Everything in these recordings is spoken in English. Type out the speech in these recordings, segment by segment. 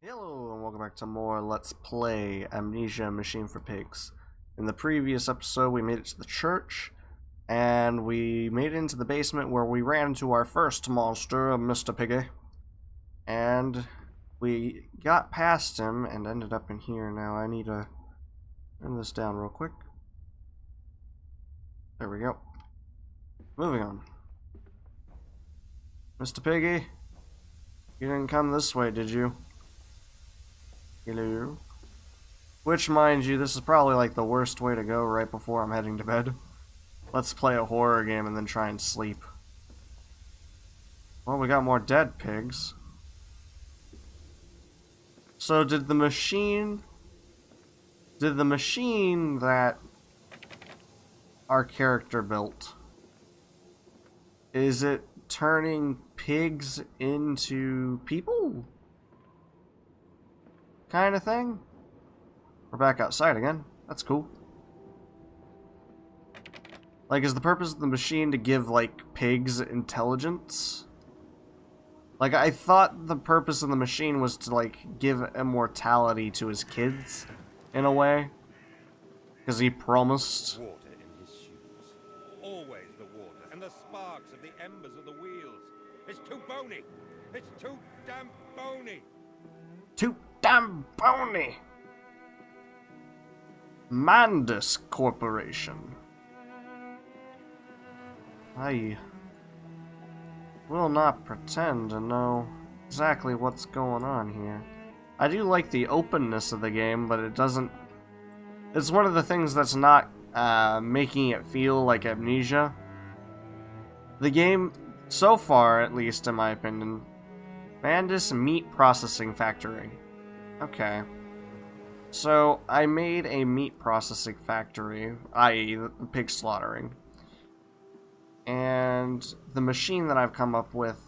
Hello and welcome back to more Let's Play Amnesia Machine for Pigs. In the previous episode we made it to the church, and we made it into the basement where we ran into our first monster, Mr. Piggy. And we got past him and ended up in here. Now I need to turn this down real quick. There we go. Moving on. Mr. Piggy, you didn't come this way, did you? Hello. Which, mind you, this is probably like the worst way to go right before I'm heading to bed. Let's play a horror game and then try and sleep. Well, we got more dead pigs. So did the machine that our character built, is it turning pigs into people? Kind of thing? We're back outside again. That's cool. Like, is the purpose of the machine to give, like, pigs intelligence? Like, I thought the purpose of the machine was to, like, give immortality to his kids, in a way. Because he promised. Water in his shoes. Always the water, and the sparks of the embers of the wheels. It's too bony! It's too damn bony! Too damn bony! Mandus Corporation. I will not pretend to know exactly what's going on here. I do like the openness of the game, but it doesn't... It's one of the things that's not making it feel like Amnesia. The game, so far at least in my opinion, Mandus Meat Processing Factory. Okay. So, I made a meat processing factory, i.e. the pig slaughtering. And the machine that I've come up with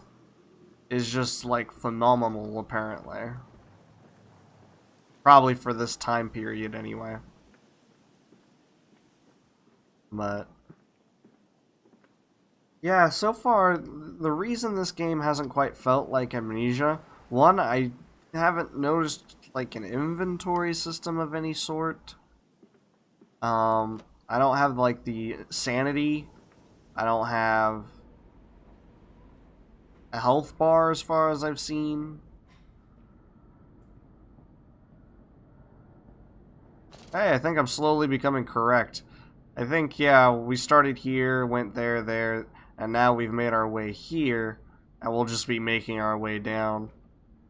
is just, like, phenomenal, apparently. Probably for this time period, anyway. But yeah, so far, the reason this game hasn't quite felt like Amnesia, one, I haven't noticed, like, an inventory system of any sort. I don't have, like, the sanity. I don't have a health bar as far as I've seen. Hey, I think I'm slowly becoming correct. I think, yeah, we started here, went there, and now we've made our way here, and we'll just be making our way down.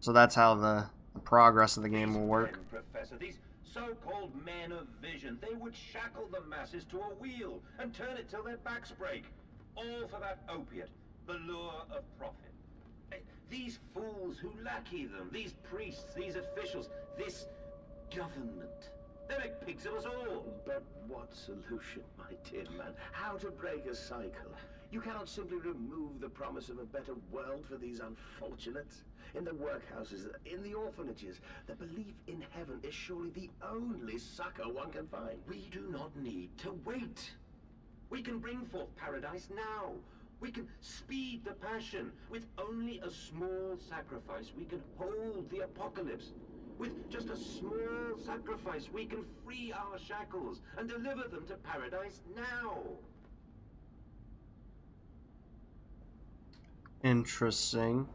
So that's how the progress of the game will work. Professor, these so-called men of vision, they would shackle the masses to a wheel and turn it till their backs break. All for that opiate, the lure of profit. These fools who lackey them, these priests, these officials, this government. They make pigs of us all. But what solution, my dear man? How to break a cycle? You cannot simply remove the promise of a better world for these unfortunates. In the workhouses, in the orphanages, the belief in heaven is surely the only succor one can find. We do not need to wait. We can bring forth paradise now. We can speed the passion. With only a small sacrifice, we can hold the apocalypse. With just a small sacrifice, we can free our shackles and deliver them to paradise now. Interesting.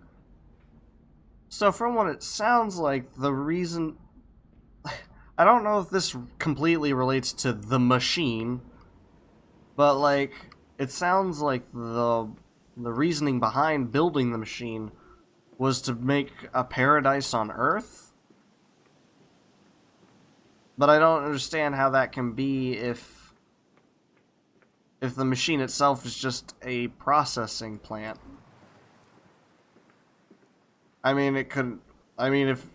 So from what it sounds like, the reason... I don't know if this completely relates to the machine, but, like, it sounds like the reasoning behind building the machine was to make a paradise on Earth? But I don't understand how that can be if the machine itself is just a processing plant. I mean, it could... I mean, if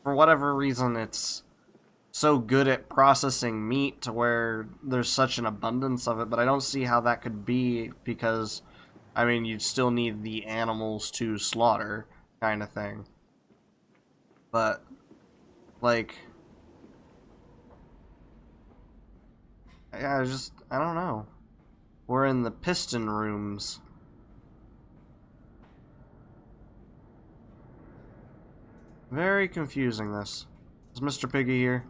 for whatever reason it's so good at processing meat to where there's such an abundance of it, but I don't see how that could be because, I mean, you'd still need the animals to slaughter, kind of thing. But, like... Yeah, I don't know. We're in the piston rooms. Very confusing, this. Is Mr. Piggy here?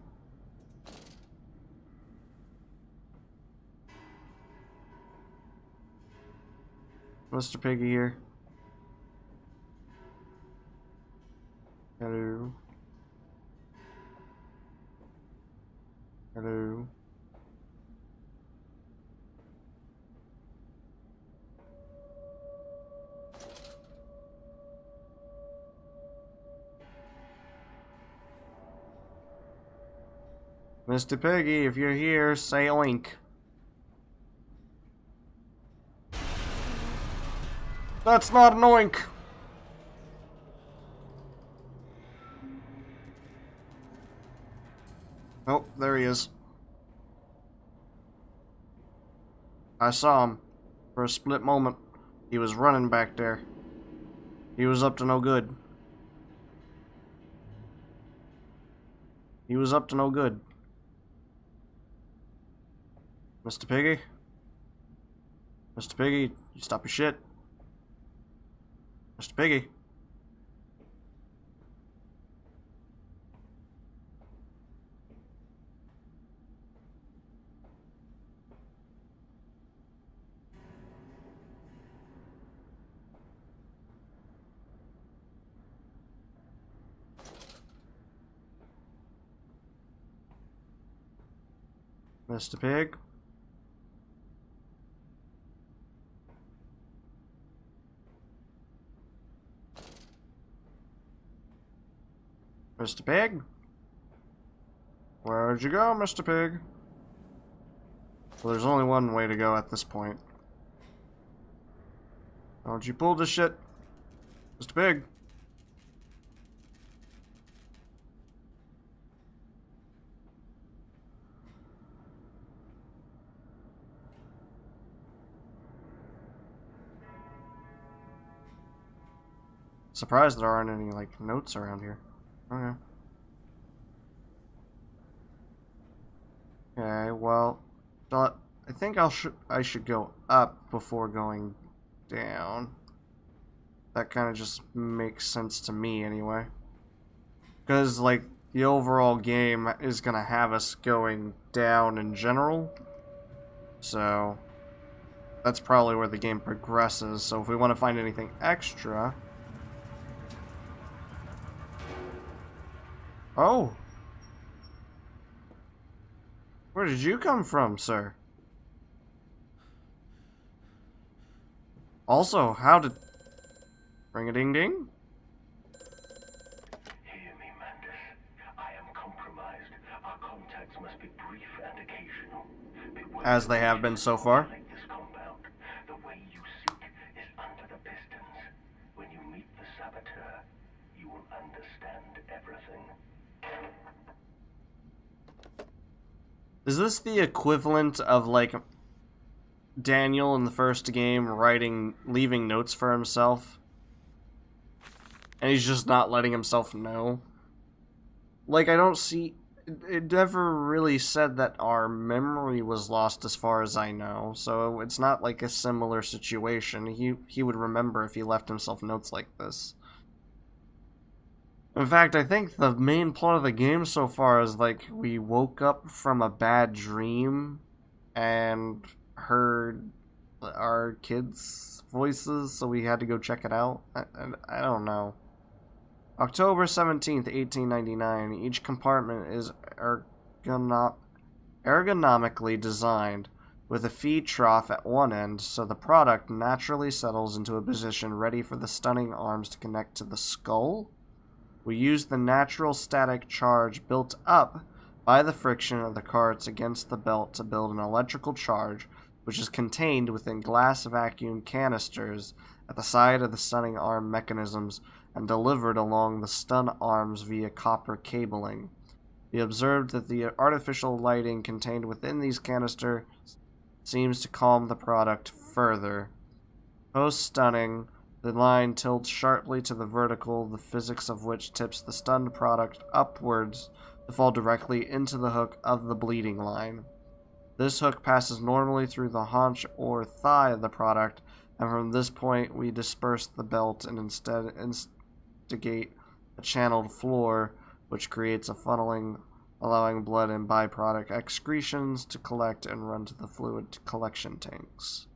Mr. Piggy here? Hello? Hello? Mr. Piggy, if you're here, say oink. That's not an oink! Oh, there he is. I saw him. For a split moment. He was running back there. He was up to no good. He was up to no good. Mr. Piggy? Mr. Piggy, you stop your shit. Mr. Piggy? Mr. Pig? Mr. Pig? Where'd you go, Mr. Pig? Well, there's only one way to go at this point. Don't you pull this shit, Mr. Pig? Surprised there aren't any, like, notes around here. Okay. Okay, well, I think I should go up before going down. That kind of just makes sense to me, anyway. Because, like, the overall game is gonna have us going down in general. So, that's probably where the game progresses. So if we want to find anything extra... Oh! Where did you come from, sir? Also, how did... Ring-a-ding-ding? Hear me, Mandus. I am compromised. Our contacts must be brief and occasional. As they have been so far. Like this compound. The way you seek is under the Pistons. When you meet the saboteur, you will understand everything. Is this the equivalent of, like, Daniel in the first game leaving notes for himself? And he's just not letting himself know? Like, I don't see... It never really said that our memory was lost as far as I know, so it's not like a similar situation. He would remember if he left himself notes like this. In fact, I think the main plot of the game so far is, like, we woke up from a bad dream and heard our kids' voices, so we had to go check it out. I don't know. October 17th, 1899. Each compartment is ergonomically designed, with a feed trough at one end, so the product naturally settles into a position ready for the stunning arms to connect to the skull. We use the natural static charge built up by the friction of the carts against the belt to build an electrical charge, which is contained within glass vacuum canisters at the side of the stunning arm mechanisms and delivered along the stun arms via copper cabling. We observed that the artificial lighting contained within these canisters seems to calm the product further. Post-stunning, the line tilts sharply to the vertical, the physics of which tips the stunned product upwards to fall directly into the hook of the bleeding line. This hook passes normally through the haunch or thigh of the product, and from this point we disperse the belt and instead instigate the a channeled floor, which creates a funneling, allowing blood and byproduct excretions to collect and run to the fluid collection tanks.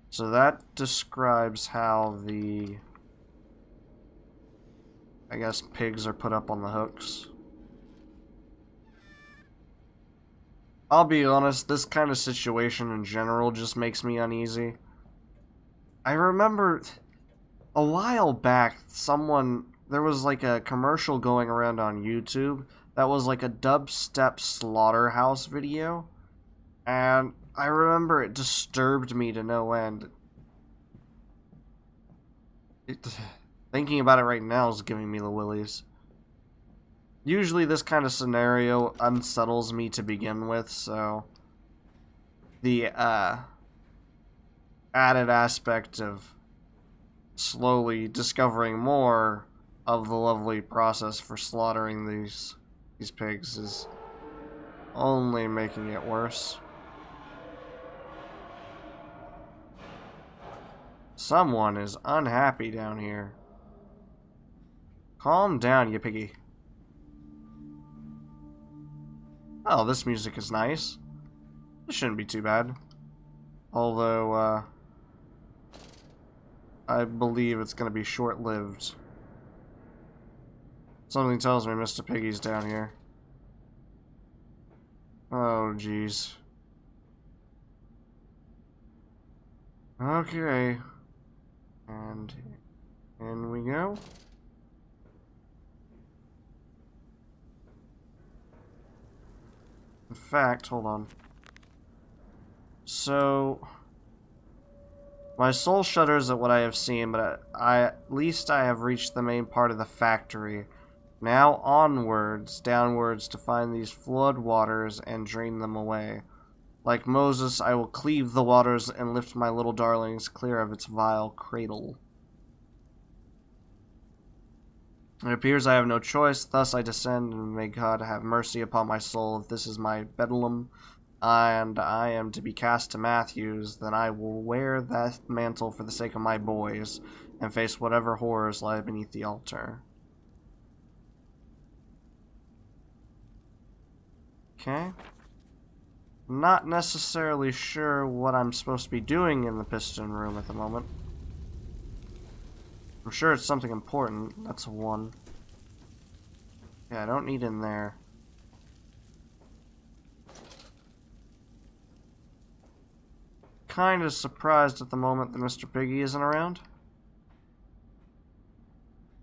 So that describes how the, I guess, pigs are put up on the hooks. I'll be honest, this kind of situation in general just makes me uneasy. I remember a while back, there was like a commercial going around on YouTube that was like a dubstep slaughterhouse video, and I remember it disturbed me to no end. Thinking about it right now is giving me the willies. Usually this kind of scenario unsettles me to begin with, so the added aspect of slowly discovering more of the lovely process for slaughtering these pigs is only making it worse. Someone is unhappy down here. Calm down, you piggy. Oh, this music is nice. This shouldn't be too bad. Although, I believe it's gonna be short-lived. Something tells me Mr. Piggy's down here. Oh, jeez. Okay. And in we go. In fact, hold on. So, my soul shudders at what I have seen, but at least I have reached the main part of the factory. Now onwards, downwards, to find these flood waters and drain them away. Like Moses, I will cleave the waters and lift my little darlings clear of its vile cradle. It appears I have no choice, thus I descend, and may God have mercy upon my soul if this is my bedlam, and I am to be cast to Matthews, then I will wear that mantle for the sake of my boys, and face whatever horrors lie beneath the altar. Okay. Not necessarily sure what I'm supposed to be doing in the piston room at the moment. I'm sure it's something important. That's a 1. Yeah, I don't need in there. Kind of surprised at the moment that Mr. Piggy isn't around.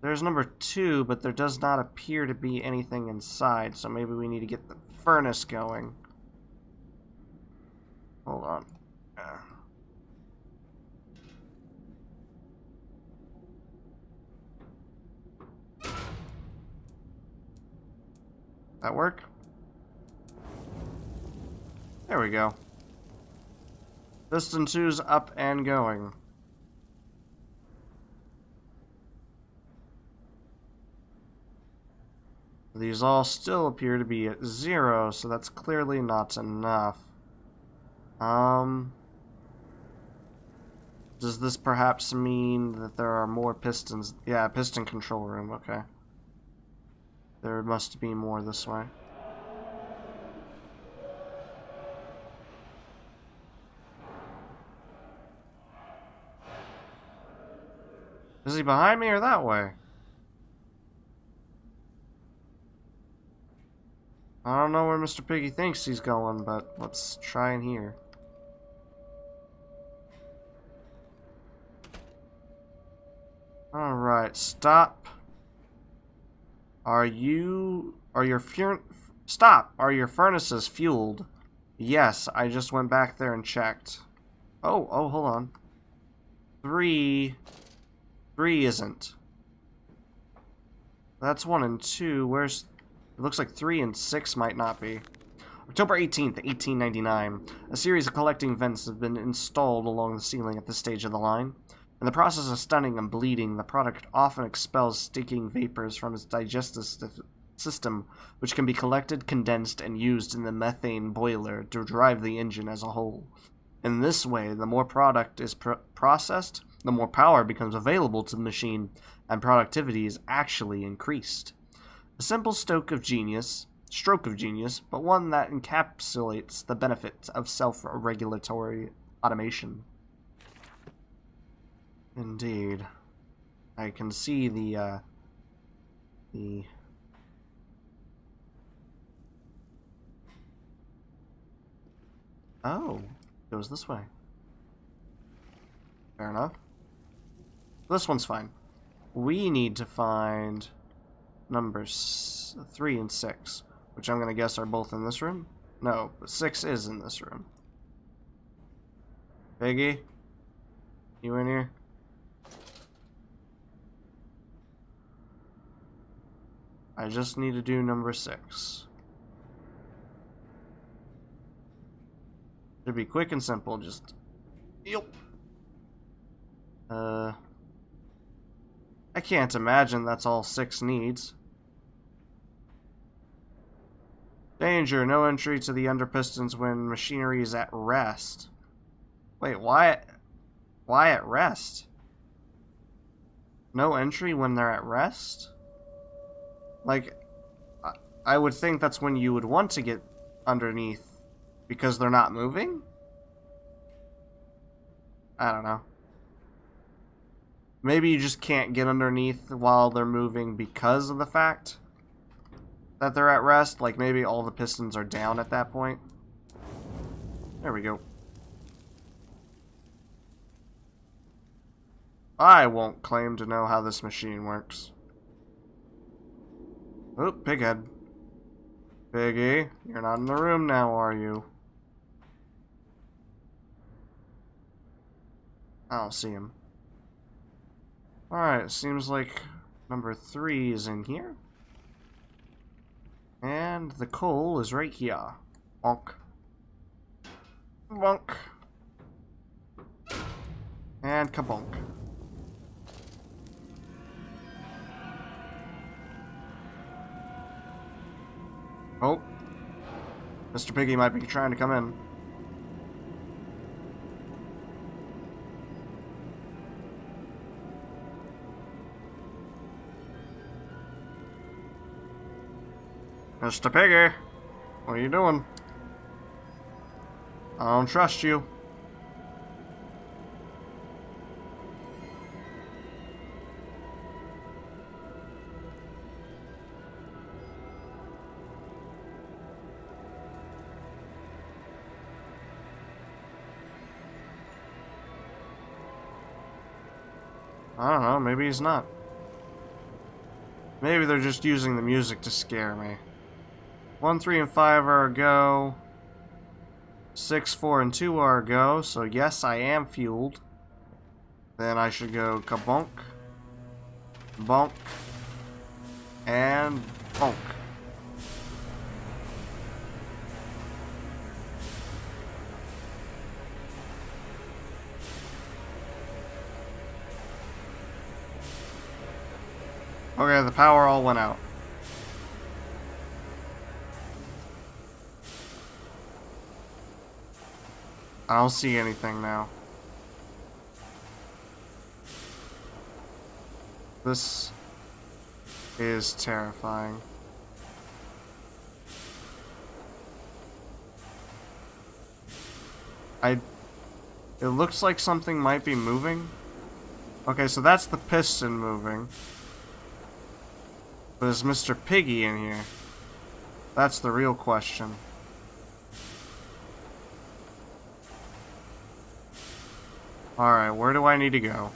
There's number 2, but there does not appear to be anything inside, so maybe we need to get the furnace going. Hold on. That work? There we go. Piston 2's up and going. These all still appear to be at 0, so that's clearly not enough. Does this perhaps mean that there are more pistons? Yeah, piston control room, okay. There must be more this way. Is he behind me or that way? I don't know where Mr. Piggy thinks he's going, but let's try in here. Alright, stop. Are your furnaces fueled? Yes, I just went back there and checked. Oh, hold on. 3 isn't. That's 1 and 2. Where's... It looks like 3 and 6 might not be. October 18th, 1899. A series of collecting vents have been installed along the ceiling at this stage of the line. In the process of stunning and bleeding, the product often expels stinking vapors from its digestive system, which can be collected, condensed, and used in the methane boiler to drive the engine as a whole. In this way, the more product is processed, the more power becomes available to the machine, and productivity is actually increased. A simple stroke of genius, but one that encapsulates the benefits of self-regulatory automation. Indeed. I can see the Oh, goes this way. Fair enough. This one's fine. We need to find numbers 3 and 6, which I'm gonna guess are both in this room. No, but 6 is in this room. Piggy, you in here? I just need to do number 6. Should be quick and simple, just... Yep. I can't imagine that's all 6 needs. Danger, no entry to the under Pistons when machinery is at rest. Wait, why at rest? No entry when they're at rest? Like, I would think that's when you would want to get underneath because they're not moving? I don't know. Maybe you just can't get underneath while they're moving because of the fact that they're at rest. Like, maybe all the pistons are down at that point. There we go. I won't claim to know how this machine works. Oh, pighead. Piggy, you're not in the room now, are you? I don't see him. Alright, seems like number 3 is in here. And the coal is right here. Bonk. Bonk. And kabonk. Oh. Mr. Piggy might be trying to come in. Mr. Piggy, what are you doing? I don't trust you. I don't know, maybe he's not. Maybe they're just using the music to scare me. 1, 3, and 5 are a go. 6, 4, and 2 are a go, so yes, I am fueled. Then I should go kabonk, bonk, and bonk. Okay, the power all went out. I don't see anything now. This is terrifying. It looks like something might be moving. Okay, so that's the piston moving. But is Mr. Piggy in here? That's the real question. Alright, where do I need to go?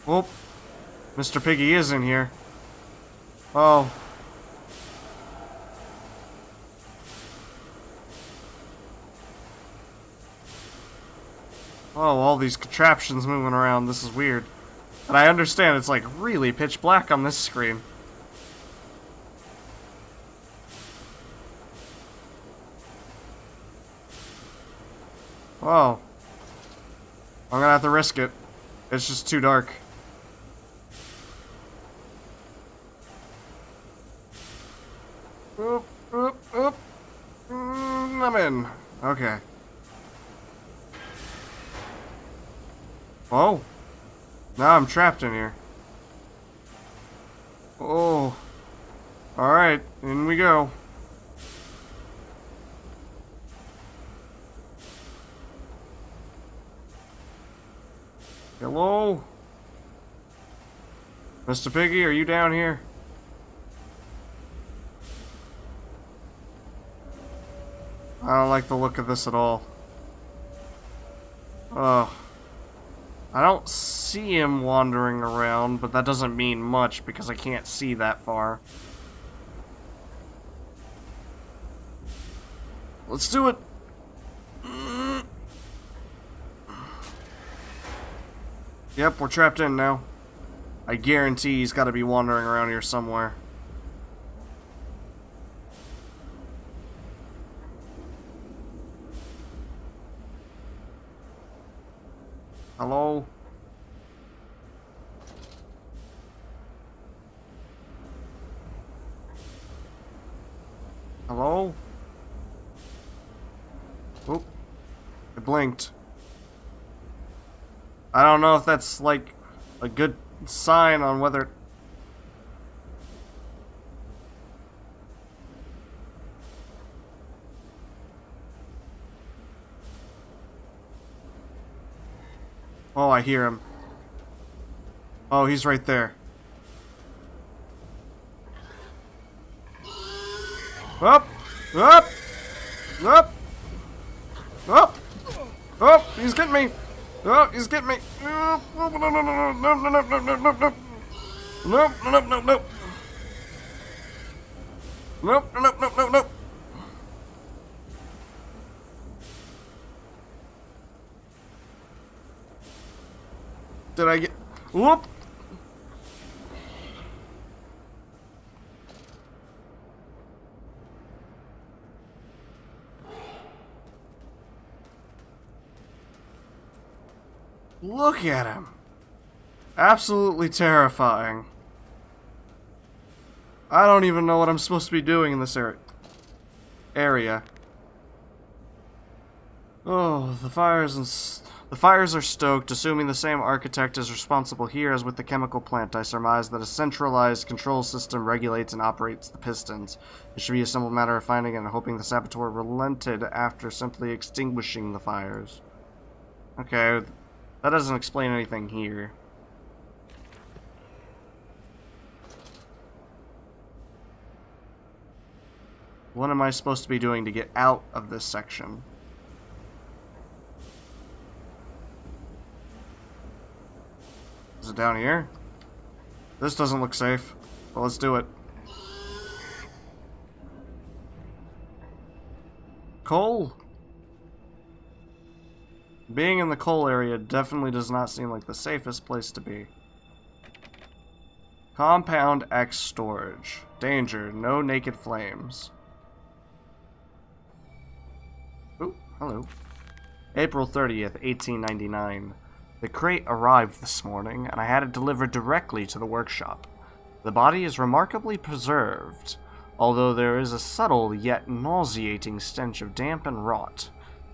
Whoop. Mr. Piggy is in here. Oh. Oh, all these contraptions moving around. This is weird. And I understand it's like really pitch black on this screen. Whoa. I'm gonna have to risk it. It's just too dark. Oop, oop, oop. I'm in. Okay. Oh. Now I'm trapped in here. Oh. Alright, in we go. Hello? Mr. Piggy, are you down here? I don't like the look of this at all. Ugh. I don't see him wandering around, but that doesn't mean much because I can't see that far. Let's do it! Yep, we're trapped in now. I guarantee he's gotta be wandering around here somewhere. Hello? Hello? Oop. It blinked. I don't know if that's, like, a good sign on whether... Oh, I hear him. Oh, he's right there. Up! Up! Up! Up! Oh, he's getting me! Oh, he's getting me! No, no, no, no, no, no, no, no, no, no, no, no. Nope, nope, nope, nope. Nope, nope, nope, nope, nope. Did I get... Whoop! Look at him. Absolutely terrifying. I don't even know what I'm supposed to be doing in this area. Oh, the fires are stoked, assuming the same architect is responsible here as with the chemical plant. I surmise that a centralized control system regulates and operates the Pistons. It should be a simple matter of finding and hoping the saboteur relented after simply extinguishing the fires. Okay, that doesn't explain anything here. What am I supposed to be doing to get out of this section? Is it down here? This doesn't look safe. Well, let's do it. Coal? Being in the coal area definitely does not seem like the safest place to be. Compound X storage. Danger, no naked flames. Ooh, hello. April 30th, 1899. The crate arrived this morning, and I had it delivered directly to the workshop. The body is remarkably preserved, although there is a subtle yet nauseating stench of damp and rot.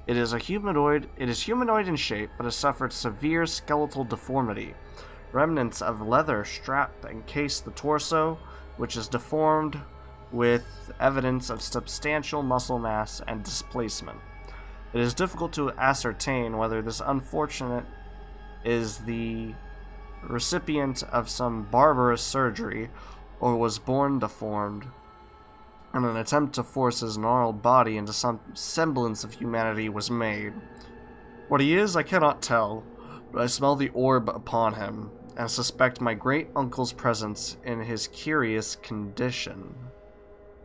It is humanoid in shape, but has suffered severe skeletal deformity. Remnants of leather strap encase the torso, which is deformed with evidence of substantial muscle mass and displacement. It is difficult to ascertain whether this unfortunate is the recipient of some barbarous surgery or was born deformed and an attempt to force his gnarled body into some semblance of humanity was made. What he is, I cannot tell, but I smell the orb upon him, and suspect my great-uncle's presence in his curious condition.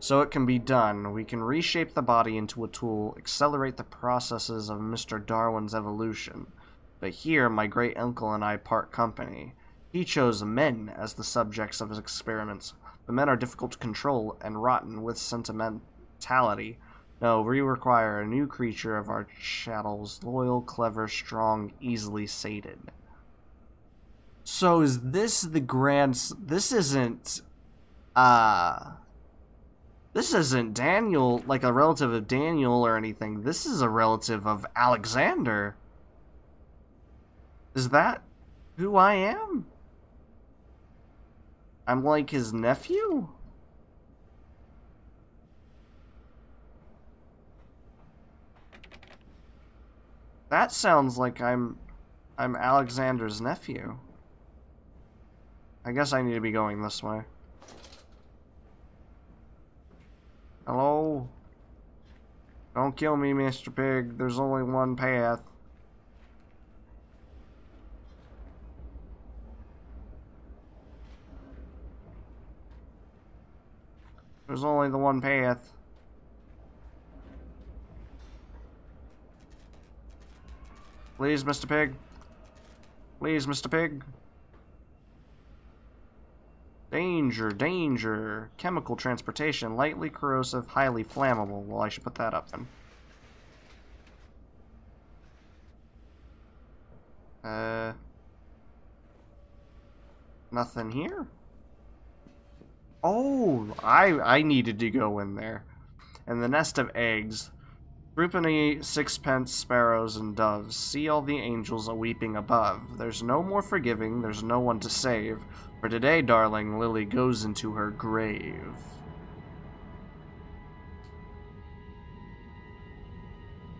So it can be done. We can reshape the body into a tool, accelerate the processes of Mr. Darwin's evolution. But here, my great-uncle and I part company. He chose men as the subjects of his experiments. The men are difficult to control and rotten with sentimentality. No, we require a new creature of our chattels, loyal, clever, strong, easily sated. So is this the grand... This isn't, This isn't Daniel, like a relative of Daniel or anything. This is a relative of Alexander. Is that who I am? I'm like his nephew? That sounds like I'm Alexander's nephew. I guess I need to be going this way. Hello? Don't kill me, Mr. Pig. There's only one path. There's only the one path. Please, Mr. Pig. Please, Mr. Pig. Danger, danger. Chemical transportation, lightly corrosive, highly flammable. Well, I should put that up then. Nothing here? Oh, I needed to go in there. And the nest of eggs. Threepenny, sixpence, sparrows, and doves. See all the angels a-weeping above. There's no more forgiving, there's no one to save. For today, darling, Lily goes into her grave.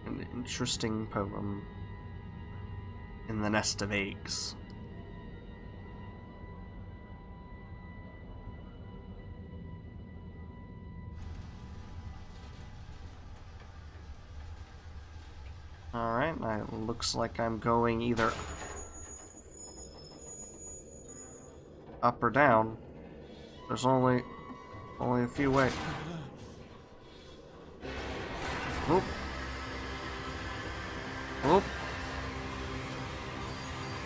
An interesting poem. In the nest of eggs. Alright, it looks like I'm going either up or down. There's only a few ways. Oop. Oop.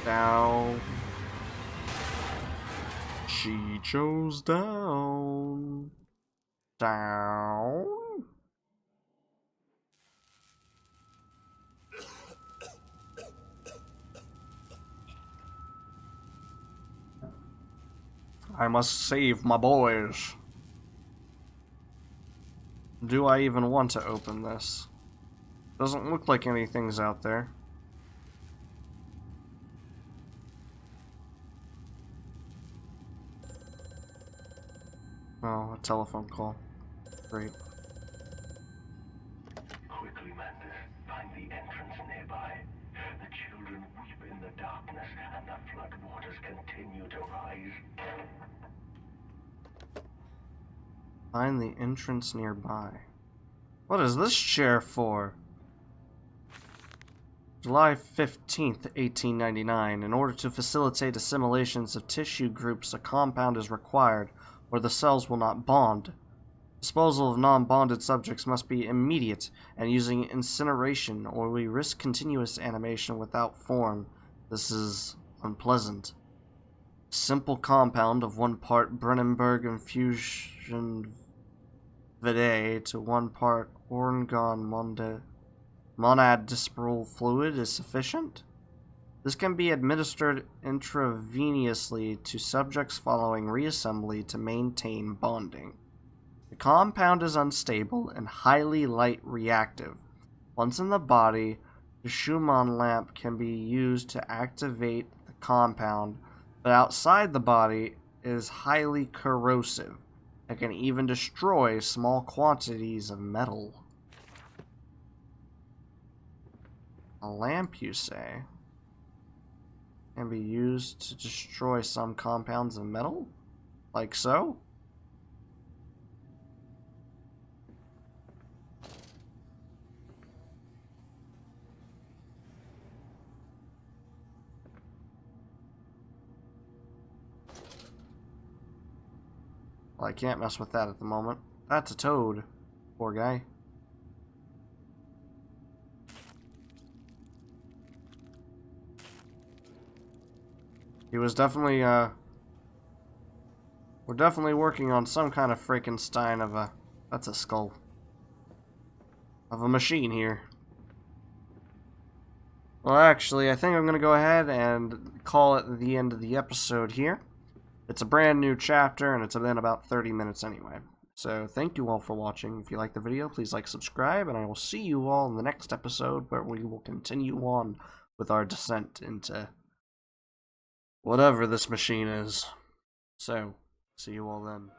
Down. She chose down. Down. I must save my boys. Do I even want to open this? Doesn't look like anything's out there. Oh, a telephone call. Great. Quickly, Mantis, find the entrance nearby. The children weep in the darkness, and the floodwaters continue to rise. Find the entrance nearby. What is this chair for? July 15th, 1899. In order to facilitate assimilations of tissue groups, a compound is required, or the cells will not bond. Disposal of non-bonded subjects must be immediate and using incineration, or we risk continuous animation without form. This is unpleasant. Simple compound of 1 part Brennenberg infusion vitae to 1 part organ monad disperal fluid is sufficient. This can be administered intravenously to subjects following reassembly to maintain bonding. The compound is unstable and highly light reactive. Once in the body, the Schumann lamp can be used to activate the compound, but outside the body is highly corrosive. It can even destroy small quantities of metal. A lamp, you say? Can be used to destroy some compounds of metal? Like so? Well, I can't mess with that at the moment. That's a toad. Poor guy. He was definitely, we're definitely working on some kind of Frankenstein of a, that's a skull, of a machine here. Well, actually, I think I'm going to go ahead and call it the end of the episode here. It's a brand new chapter, and it's been about 30 minutes anyway. So thank you all for watching. If you like the video, please like, subscribe, and I will see you all in the next episode where we will continue on with our descent into whatever this machine is. So, see you all then.